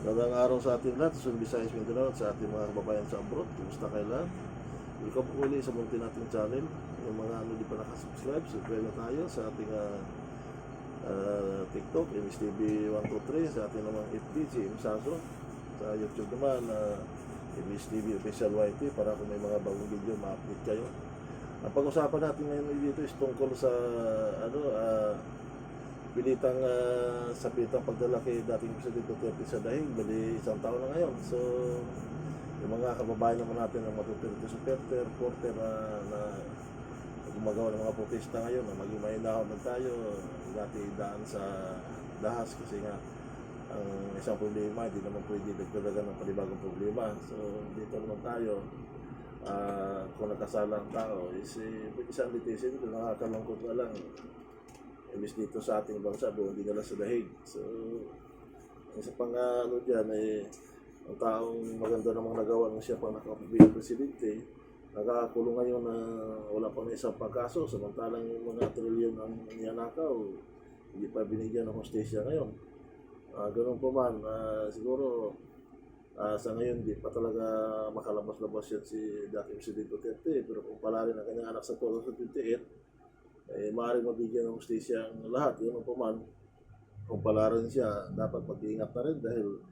Magandang araw sa ating lahat, sa Visayas, Mindanao at sa ating mga kababayan sa abroad. Kumusta kayo lahat? Welcome po ulit sa munti nating channel. Yung mga di pa nakasubscribe, subscribe na tayo sa ating TikTok, MSTV123, sa ating namang FB, GM Saso. Sa YouTube naman, MSTV Official YT, para kung may mga bagong video, ma-update kayo. Ang pag-usapan natin ngayon dito is tungkol sa pilitang sa pilitang pagdala kay dating Presidente Duterte sa dahig, bali isang taon na ngayon. So yung mga kababayan naman natin ng matututo supporter, reporter na gumagawa ng mga protesta ngayon na maging mahinahon lang tayo, dati daan sa dahas kasi nga ang isang problema hindi naman pwede nagdadagan ng panibagong problema. So dito naman tayo, kung nagkasala ang tao is isang litisin kung nakakalungkot na lang imbis dito sa ating bansa, buong dinala sa dahig. So, isa pang dyan ang taong maganda namang nagawa ng siya pang nakapibilang presidente, nakakulong ngayon na wala pang isang pagkaso, samantalang yung mga trilyon ang niyanakaw, hindi pa binigyan ng hostesya ngayon. Ganun po man, siguro sa ngayon di pa talaga makalabas-labas yan si dating Presidente Duterte, pero kung pala rin ang kanyang anak sa 2028, maaaring mabigyan ng justisya ang lahat. Yun ang paman, kung palaran siya, dapat mag-iingat na rin dahil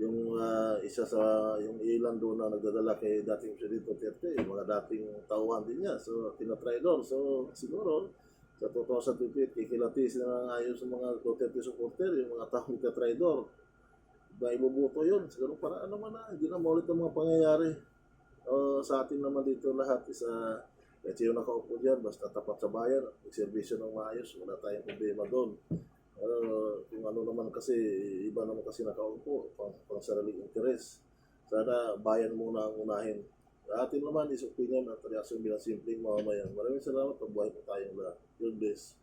yung isa sa yung ilan doon na nagdadala kay dating Presidente Duterte, yung mga dating tauhan din niya, so tinatraidor. So siguro sa 2028, kikilatis na ayos sa mga Duterte supporter, yung mga taong tinatraidor, ba ibubuto yun? Siguro para ano man hindi na maulit ang mga pangyayari. Sa atin naman dito lahat is kahit sino nakaupo dyan, basta tapat sa bayan, nagservisyo ng maayos, wala tayong problema doon. Kung ano naman kasi, iba naman kasi nakaupo, pang sariling interes. Sana bayan muna ang unahin. Sa atin naman is opinion at reaksyon bilang simpleng mamamayan. Maraming salamat, pagbuhay po tayong lahat. God bless.